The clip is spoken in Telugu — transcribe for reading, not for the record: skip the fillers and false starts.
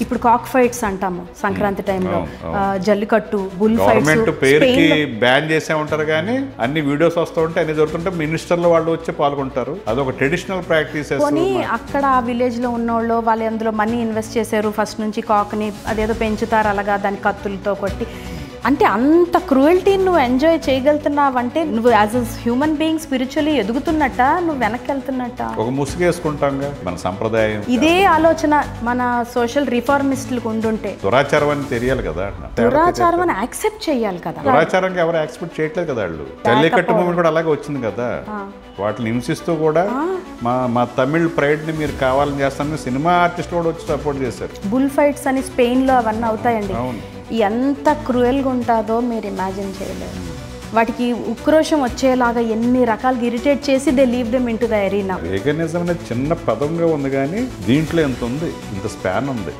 ఇప్పుడు కాక్ ఫైట్స్ అంటాము సంక్రాంతి టైంలో, జల్లికట్టు, బుల్ గవర్నమెంట్ ఫైట్స్ పేరుకి బ్యాన్ చేసే ఉంటారు కానీ అన్ని వీడియోస్ వస్తూ ఉంటే అన్ని జరుగుతుంటే మినిస్టర్లు వాళ్ళు వచ్చి పాల్గొంటారు. అదొక ట్రెడిషనల్ ప్రాక్టీసెస్. పోనీ అక్కడ ఆ విలేజ్ లో ఉన్నోళ్ళు వాళ్ళు అందులో మనీ ఇన్వెస్ట్ చేశారు, ఫస్ట్ నుంచి కాక్ని అదేదో పెంచుతారు అలాగా దాని కత్తులతో కొట్టి. అంటే అంత క్రూయల్టీని నువ్వు ఎంజాయ్ చేయగలుగుతున్నావంటే నువ్వు as a human being spiritually ఎదుగుతున్నట్ట, నువ్వు వెనక్కి వెళ్తున్నట్ట. ఒక ముసుగేసుకుంటాం మన సంప్రదాయం. ఇదే ఆలోచన మన సోషల్ రిఫార్మిస్టులకు ఉండుంటే దురాచారం అని తెలియాలి కదా. దురాచారం అని యాక్సెప్ట్ చేయాలి కదా. దురాచారంగా ఎవరు యాక్సెప్ట్ చేయట్లేదు కదా. వాళ్ళు జల్లికట్టు మూమెంట్ కూడా అలాగే వచ్చింది కదా. వాటిని హింసిస్తూ కూడా మా తమిళ్ ప్రైడ్ ని మీరు కావాలని చేస్తానని సినిమా ఆర్టిస్ట్ కూడా వచ్చి సపోర్ట్ చేశారు. బుల్ ఫైట్స్ అని స్పెయిన్ లో అవన్నీ అవుతాయండి. ఎంత క్రూయల్గా ఉంటుందో మీరు ఇమాజిన్ చేయలేరు. వాటికి ఉక్రోషం వచ్చేలాగా ఎన్ని రకాలుగా ఇరిటేట్ చేసి they leave them into the arena. వేగనిజం అనేది చిన్న పదంగా ఉంది కానీ దీంట్లో ఎంత ఉంది, ఇంత స్పాన్ ఉంది.